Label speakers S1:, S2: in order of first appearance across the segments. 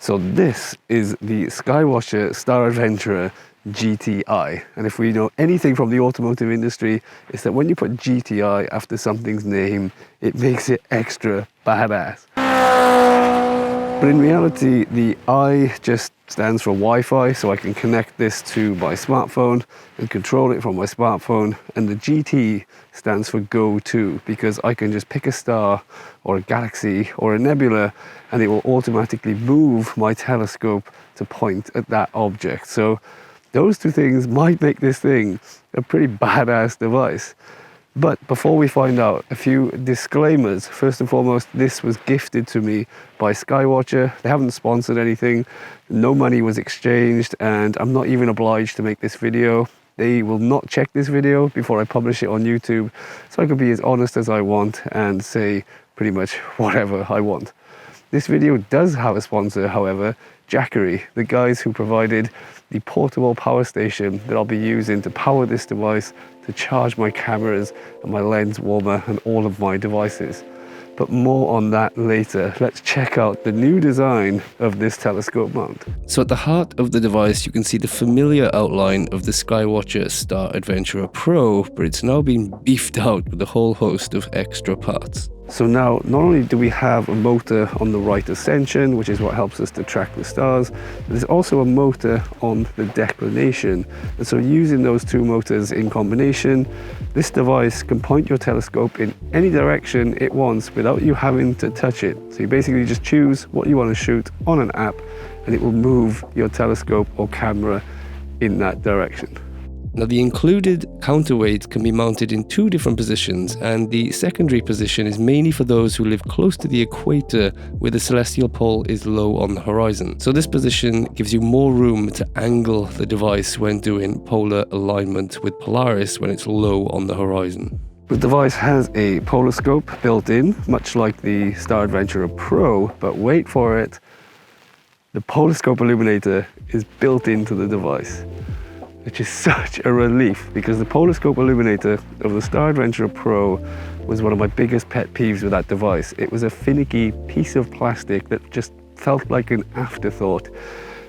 S1: So this is the Skywatcher Star Adventurer GTI, and if we know anything from the automotive industry, it's that when you put GTI after something's name, it makes it extra badass. But in reality, the I just stands for Wi-Fi, so I can connect this to my smartphone and control it from my smartphone, and the GT stands for Go To, because I can just pick a star or a galaxy or a nebula and it will automatically move my telescope to point at that object. So those two things might make this thing a pretty badass device. But before we find out, a few disclaimers. First and foremost, this was gifted to me by Skywatcher. They haven't sponsored anything, no money was exchanged, and I'm not even obliged to make this video. They will not check this video before I publish it on YouTube, so I can be as honest as I want and say pretty much whatever I want. This video does have a sponsor, however, Jakcery, the guys who provided the portable power station that I'll be using to power this device, to charge my cameras and my lens warmer and all of my devices. But more on that later. Let's check out the new design of this telescope mount. So at the heart of the device, you can see the familiar outline of the Skywatcher Star Adventurer Pro, but it's now been beefed out with a whole host of extra parts. So now, not only do we have a motor on the right ascension, which is what helps us to track the stars, but there's also a motor on the declination. And so using those two motors in combination, this device can point your telescope in any direction it wants without you having to touch it. So you basically just choose what you want to shoot on an app, and it will move your telescope or camera in that direction. Now, the included counterweight can be mounted in two different positions, and the secondary position is mainly for those who live close to the equator where the celestial pole is low on the horizon. So this position gives you more room to angle the device when doing polar alignment with Polaris when it's low on the horizon. The device has a polar scope built in, much like the Star Adventurer Pro, but wait for it, the polar scope illuminator is built into the device, which is such a relief, because the polar scope illuminator of the Star Adventurer Pro was one of my biggest pet peeves with that device. It was a finicky piece of plastic that just felt like an afterthought,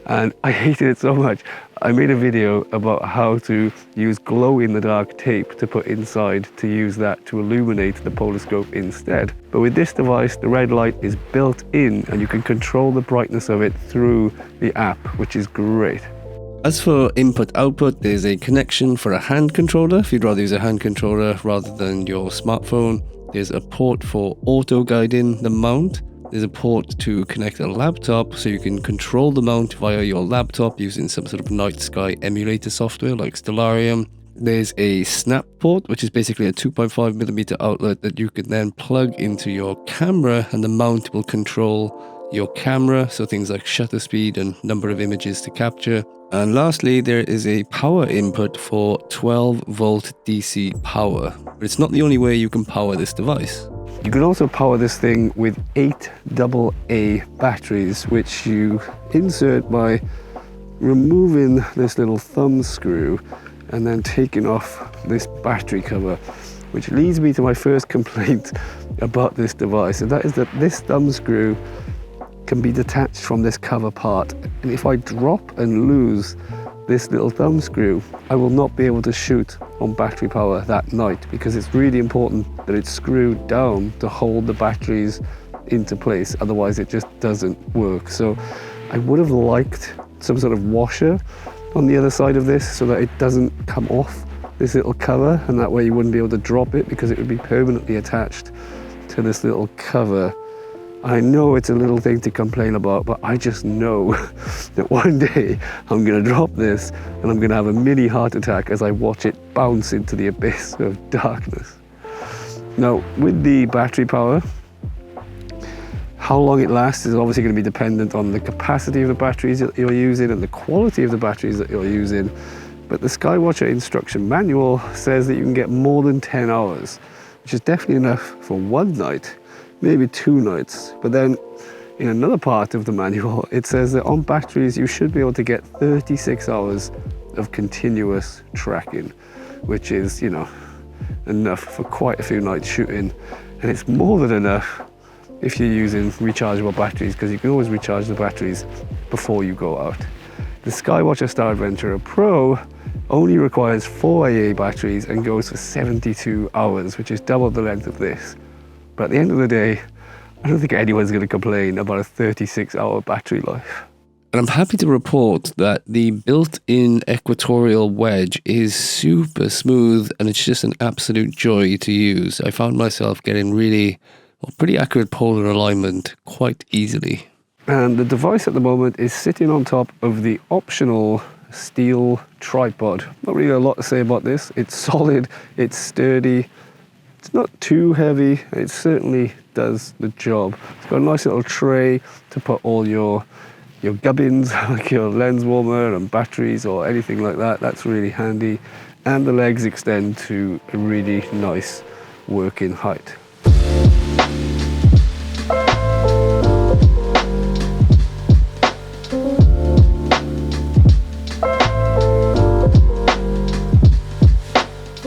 S1: and I hated it so much. I made a video about how to use glow-in-the-dark tape to put inside to use that to illuminate the polar scope instead. But with this device, the red light is built in and you can control the brightness of it through the app, which is great. As for input-output, there's a connection for a hand controller, if you'd rather use a hand controller rather than your smartphone. There's a port for auto-guiding the mount. There's a port to connect a laptop, so you can control the mount via your laptop using some sort of night sky emulator software like Stellarium. There's a snap port, which is basically a 2.5mm outlet that you can then plug into your camera, and the mount will control your camera, so things like shutter speed and number of images to capture. And lastly, there is a power input for 12-volt DC power. But it's not the only way you can power this device. You can also power this thing with 8 AA batteries, which you insert by removing this little thumb screw and then taking off this battery cover, which leads me to my first complaint about this device, and that is that this thumb screw can be detached from this cover part, and if I drop and lose this little thumb screw, I will not be able to shoot on battery power that night, because it's really important that it's screwed down to hold the batteries into place, otherwise it just doesn't work. So I would have liked some sort of washer on the other side of this so that it doesn't come off this little cover, and that way you wouldn't be able to drop it because it would be permanently attached to this little cover. I know it's a little thing to complain about, but I just know that one day I'm going to drop this and I'm going to have a mini heart attack as I watch it bounce into the abyss of darkness. Now, with the battery power, how long it lasts is obviously going to be dependent on the capacity of the batteries that you're using and the quality of the batteries that you're using. But the Skywatcher instruction manual says that you can get more than 10 hours, which is definitely enough for one night, maybe 2 nights. But then in another part of the manual, it says that on batteries, you should be able to get 36 hours of continuous tracking, which is, you know, enough for quite a few nights shooting. And it's more than enough if you're using rechargeable batteries, because you can always recharge the batteries before you go out. The Skywatcher Star Adventurer Pro only requires 4 AA batteries and goes for 72 hours, which is double the length of this. But at the end of the day, I don't think anyone's going to complain about a 36-hour battery life. And I'm happy to report that the built-in equatorial wedge is super smooth and it's just an absolute joy to use. I found myself getting pretty accurate polar alignment quite easily. And the device at the moment is sitting on top of the optional steel tripod. Not really a lot to say about this. It's solid, it's sturdy, it's not too heavy, it certainly does the job. It's got a nice little tray to put all your gubbins, like your lens warmer and batteries or anything like that. That's really handy. And the legs extend to a really nice working height.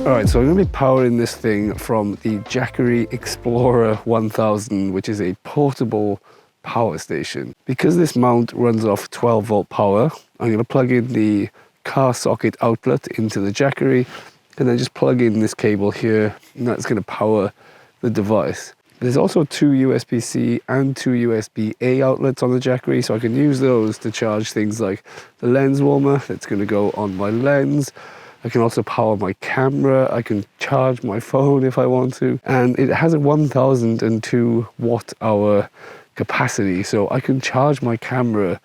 S1: Alright, so I'm going to be powering this thing from the Jakcery Explorer 1000, which is a portable power station. Because this mount runs off 12 volt power, I'm going to plug in the car socket outlet into the Jakcery and then just plug in this cable here, and that's going to power the device. There's also 2 USB-C and 2 USB-A outlets on the Jakcery, so I can use those to charge things like the lens warmer that's going to go on my lens. I can also power my camera, I can charge my phone if I want to, and it has a 1002 watt hour capacity, so I can charge my camera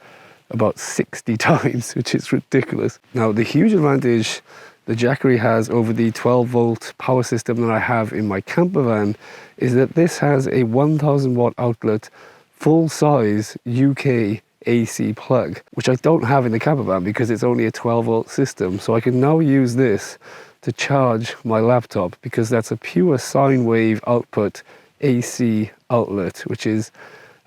S1: about 60 times, which is ridiculous. Now, the huge advantage the Jakcery has over the 12 volt power system that I have in my camper van is that this has a 1000 watt outlet, full size UK AC plug, which I don't have in the camper van because it's only a 12 volt system. So I can now use this to charge my laptop because that's a pure sine wave output AC outlet, which is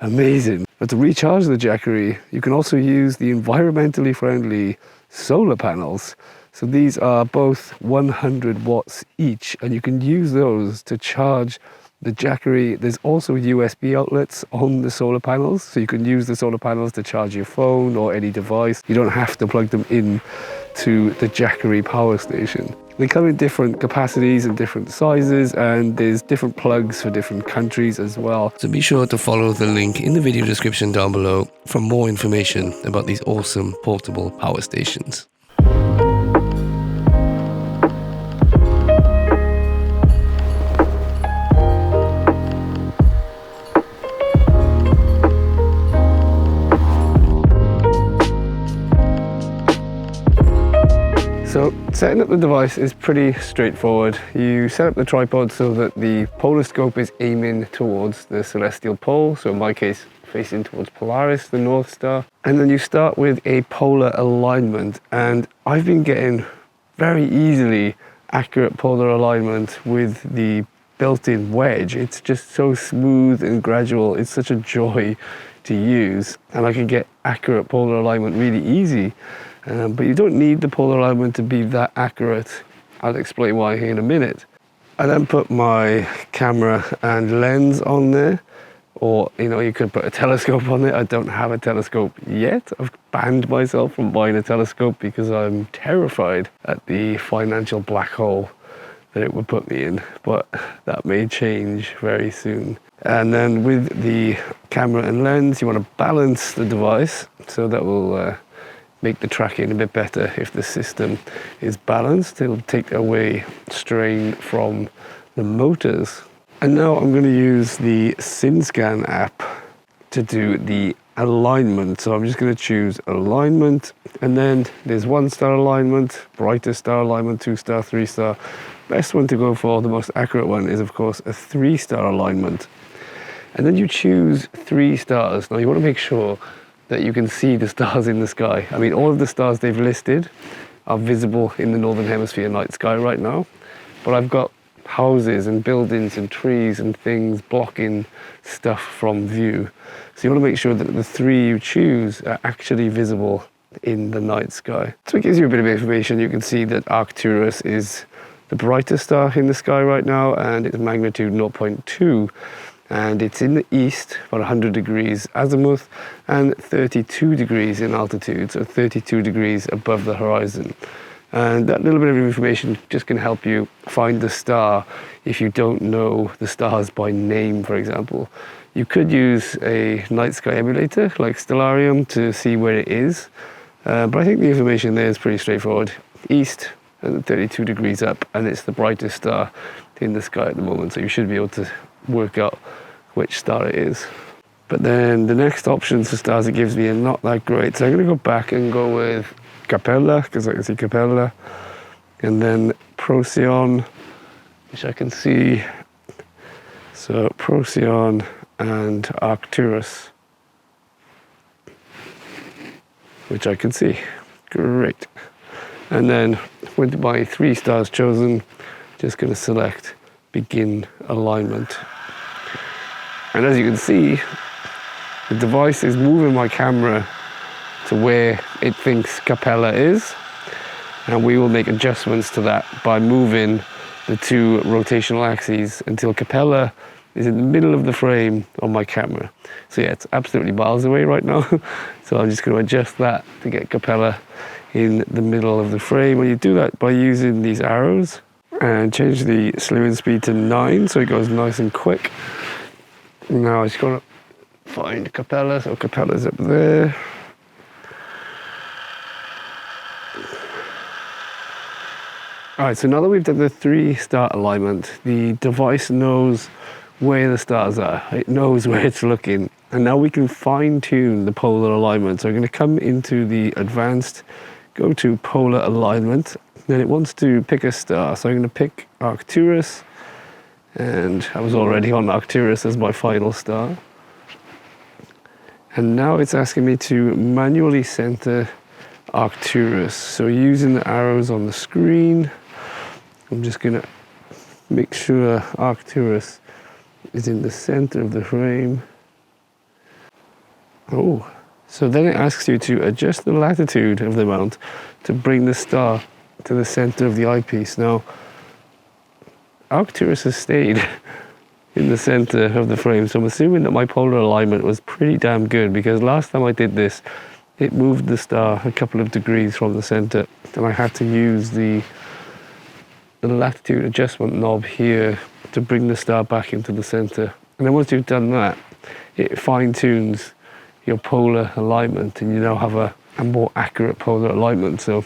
S1: amazing. But to recharge the Jakcery, you can also use the environmentally friendly solar panels. So these are both 100 watts each, and you can use those to charge the Jakcery. There's also USB outlets on the solar panels, so you can use the solar panels to charge your phone or any device. You don't have to plug them in to the Jakcery power station. They come in different capacities and different sizes, and there's different plugs for different countries as well. So be sure to follow the link in the video description down below for more information about these awesome portable power stations. So setting up the device is pretty straightforward. You set up the tripod so that the polar scope is aiming towards the celestial pole, so in my case facing towards Polaris, the North Star. And then you start with a polar alignment, and I've been getting very easily accurate polar alignment with the built-in wedge. It's just so smooth and gradual. It's such a joy to use, and I can get accurate polar alignment really easy. But you don't need the polar alignment to be that accurate. I'll explain why here in a minute. I then put my camera and lens on there, or you could put a telescope on it. I don't have a telescope yet. I've banned myself from buying a telescope because I'm terrified at the financial black hole that it would put me in, but that may change very soon. And then with the camera and lens, you want to balance the device, so that will make the tracking a bit better. If the system is balanced, it'll take away strain from the motors. And now I'm going to use the SynScan app to do the alignment. So I'm just going to choose alignment, and then there's 1-star alignment, brightest star alignment, 2-star, 3-star. Best one to go for, the most accurate one, is of course a 3-star alignment. And then you choose 3 stars. Now you want to make sure that you can see the stars in the sky. I mean, all of the stars they've listed are visible in the Northern Hemisphere night sky right now, but I've got houses and buildings and trees and things blocking stuff from view. So you want to make sure that the 3 you choose are actually visible in the night sky. So it gives you a bit of information. You can see that Arcturus is the brightest star in the sky right now, and its magnitude 0.2. and it's in the east, about 100 degrees azimuth and 32 degrees in altitude, so 32 degrees above the horizon. And that little bit of information just can help you find the star if you don't know the stars by name, for example. You could use a night sky emulator like Stellarium to see where it is, but I think the information there is pretty straightforward. East and 32 degrees up, and it's the brightest star in the sky at the moment, so you should be able to work out which star it is. But then the next options for stars it gives me are not that great, so I'm going to go back and go with Capella, because I can see Capella, and then Procyon, which I can see, so Procyon and Arcturus, which I can see. Great. And then with my 3 stars chosen, just going to select begin alignment. And as you can see, the device is moving my camera to where it thinks Capella is, and we will make adjustments to that by moving the 2 rotational axes until Capella is in the middle of the frame on my camera. So yeah, it's absolutely miles away right now. So I'm just going to adjust that to get Capella in the middle of the frame. And you do that by using these arrows and change the slewing speed to 9 so it goes nice and quick. Now I just got to find Capella, so Capella's up there. Alright, so now that we've done the 3-star alignment, the device knows where the stars are. It knows where it's looking. And now we can fine-tune the polar alignment. So I'm going to come into the advanced, go to polar alignment. Then it wants to pick a star. So I'm going to pick Arcturus. And I was already on Arcturus as my final star. And now it's asking me to manually center Arcturus. So using the arrows on the screen, I'm just going to make sure Arcturus is in the center of the frame. Oh, so then it asks you to adjust the latitude of the mount to bring the star to the center of the eyepiece. Now, Arcturus has stayed in the center of the frame, so I'm assuming that my polar alignment was pretty damn good, because last time I did this, it moved the star a couple of degrees from the center, and I had to use the latitude adjustment knob here to bring the star back into the center. And then once you've done that, it fine-tunes your polar alignment, and you now have a more accurate polar alignment. So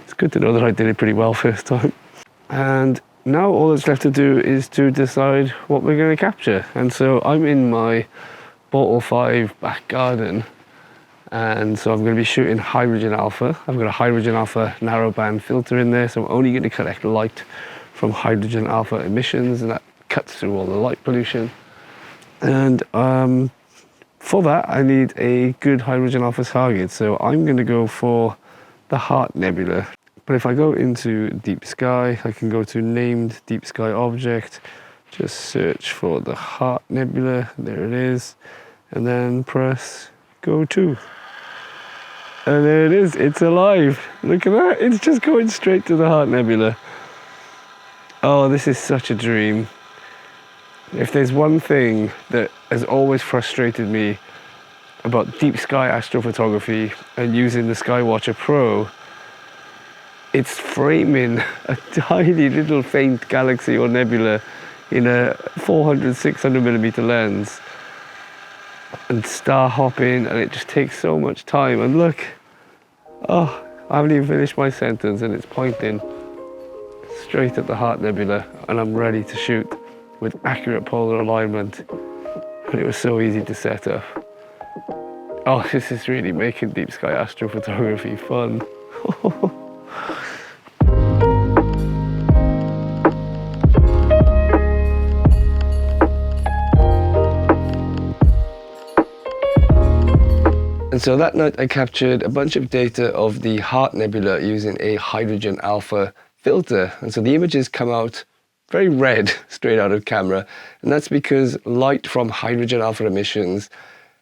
S1: it's good to know that I did it pretty well first time. And now all that's left to do is to decide what we're going to capture. And so I'm in my Bottle 5 back garden, and so I'm going to be shooting hydrogen alpha. I've got a hydrogen alpha narrowband filter in there, so I'm only going to collect light from hydrogen alpha emissions, and that cuts through all the light pollution. And for that, I need a good hydrogen alpha target, so I'm going to go for the Heart Nebula. But if I go into deep sky, I can go to named deep sky object, just search for the Heart Nebula, there it is, and then press go to. And there it is, it's alive. Look at that, it's just going straight to the Heart Nebula. Oh, this is such a dream. If there's one thing that has always frustrated me about deep sky astrophotography and using the Skywatcher Pro, it's framing a tiny little faint galaxy or nebula in a 400-600mm lens and star hopping, and it just takes so much time. And look, oh, I haven't even finished my sentence and it's pointing straight at the Heart Nebula, and I'm ready to shoot with accurate polar alignment. And it was so easy to set up. Oh, this is really making deep sky astrophotography fun. And so that night I captured a bunch of data of the Heart Nebula using a hydrogen alpha filter. And so the images come out very red straight out of camera. And that's because light from hydrogen alpha emissions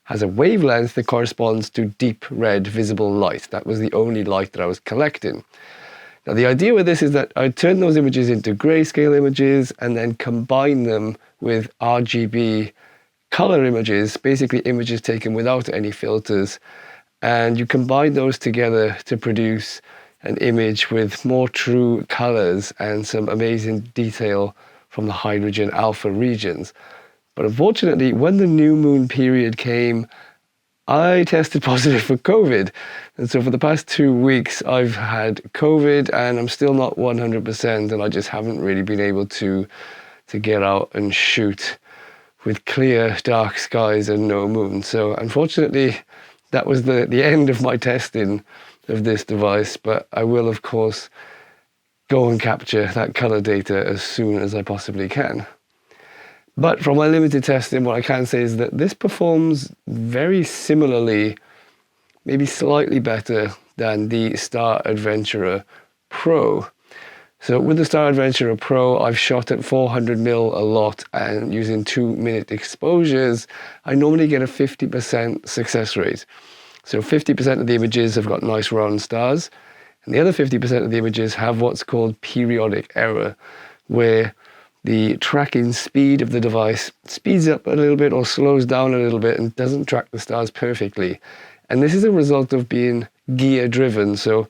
S1: has a wavelength that corresponds to deep red visible light. That was the only light that I was collecting. Now the idea with this is that I turn those images into grayscale images and then combine them with RGB color images, basically images taken without any filters, and you combine those together to produce an image with more true colors and some amazing detail from the hydrogen alpha regions. But unfortunately, when the new moon period came, I tested positive for COVID. And so for the past 2 weeks, I've had COVID and I'm still not 100%, and I just haven't really been able to get out and shoot with clear, dark skies and no moon. So unfortunately, that was the end of my testing of this device, but I will, of course, go and capture that color data as soon as I possibly can. But from my limited testing, what I can say is that this performs very similarly, maybe slightly better than the Star Adventurer Pro. So with the Star Adventurer Pro, I've shot at 400mm a lot, and using 2-minute exposures, I normally get a 50% success rate. So 50% of the images have got nice round stars, and the other 50% of the images have what's called periodic error, where the tracking speed of the device speeds up a little bit or slows down a little bit and doesn't track the stars perfectly. And this is a result of being gear driven. So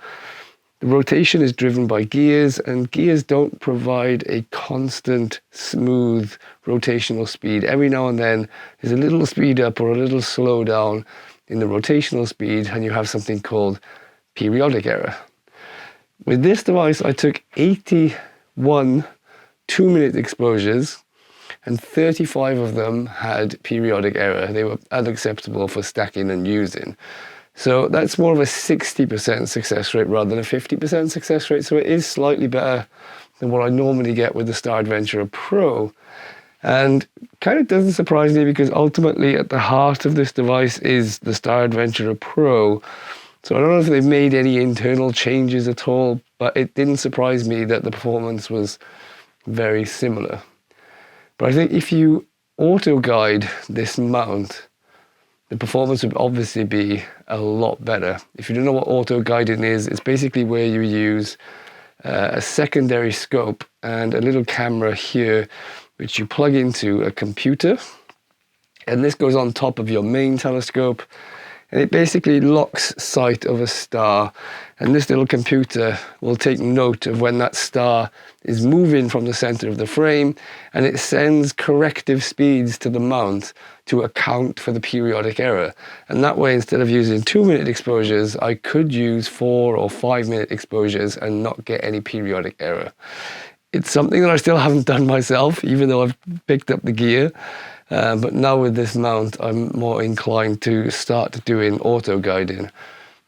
S1: the rotation is driven by gears, and gears don't provide a constant, smooth rotational speed. Every now and then there's a little speed up or a little slow down in the rotational speed, and you have something called periodic error. With this device, I took 81 2-minute exposures, and 35 of them had periodic error. They were unacceptable for stacking and using. So that's more of a 60% success rate rather than a 50% success rate. So it is slightly better than what I normally get with the Star Adventurer Pro. And kind of doesn't surprise me, because ultimately at the heart of this device is the Star Adventurer Pro. So I don't know if they've made any internal changes at all, but it didn't surprise me that the performance was very similar. But I think if you auto guide this mount, the performance would obviously be a lot better. If you don't know what auto guiding is, it's basically where you use a secondary scope and a little camera here, which you plug into a computer, and this goes on top of your main telescope, and it basically locks sight of a star, and this little computer will take note of when that star is moving from the center of the frame, and it sends corrective speeds to the mount to account for the periodic error. And that way, instead of using 2-minute exposures, I could use 4 or 5-minute exposures and not get any periodic error. It's something that I still haven't done myself, even though I've picked up the gear. But now with this mount, I'm more inclined to start doing auto guiding.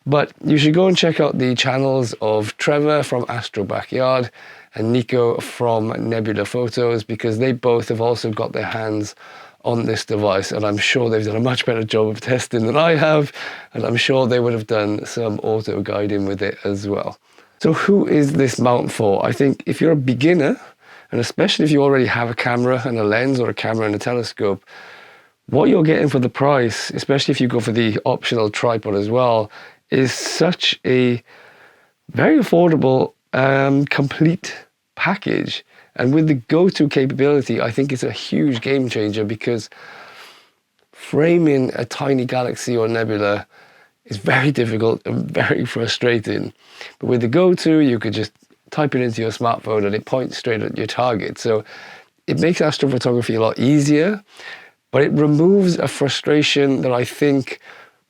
S1: But you should go and check out the channels of Trevor from AstroBackyard and Nico from Nebula Photos, because they both have also got their hands on this device, and I'm sure they've done a much better job of testing than I have, and I'm sure they would have done some auto guiding with it as well. So who is this mount for? I think if you're a beginner, and especially if you already have a camera and a lens, or a camera and a telescope, what you're getting for the price, especially if you go for the optional tripod as well, is such a very affordable, complete package. And with the go-to capability, I think it's a huge game changer, because framing a tiny galaxy or nebula is very difficult and very frustrating. But with the go-to, you could just type it into your smartphone and it points straight at your target. So it makes astrophotography a lot easier, but it removes a frustration that I think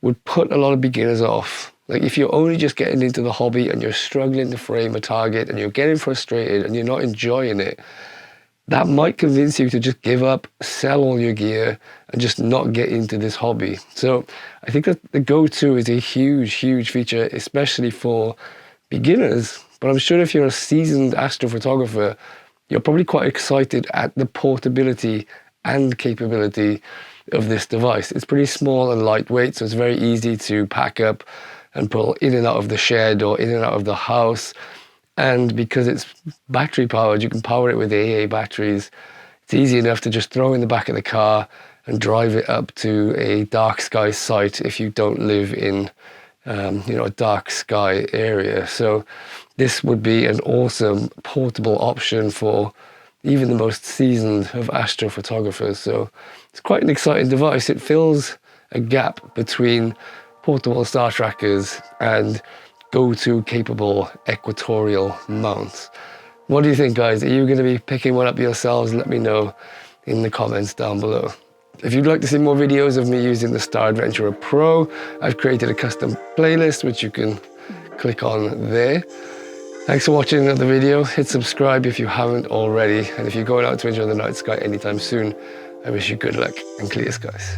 S1: would put a lot of beginners off. Like if you're only just getting into the hobby and you're struggling to frame a target and you're getting frustrated and you're not enjoying it, that might convince you to just give up, sell all your gear, and just not get into this hobby. So I think that the go-to is a huge, huge feature, especially for beginners. But I'm sure if you're a seasoned astrophotographer, you're probably quite excited at the portability and capability of this device. It's pretty small and lightweight, so it's very easy to pack up and pull in and out of the shed or in and out of the house. And because it's battery powered, you can power it with AA batteries. It's easy enough to just throw in the back of the car and drive it up to a dark sky site if you don't live in a dark sky area. So this would be an awesome portable option for even the most seasoned of astrophotographers. So it's quite an exciting device. It fills a gap between portable star trackers and go-to capable equatorial mounts. What do you think, guys? Are you going to be picking one up yourselves? Let me know in the comments down below. If you'd like to see more videos of me using the Star Adventurer Pro, I've created a custom playlist which you can click on there. Thanks for watching another video. Hit subscribe if you haven't already, and if you're going out to enjoy the night sky anytime soon, I wish you good luck and clear skies.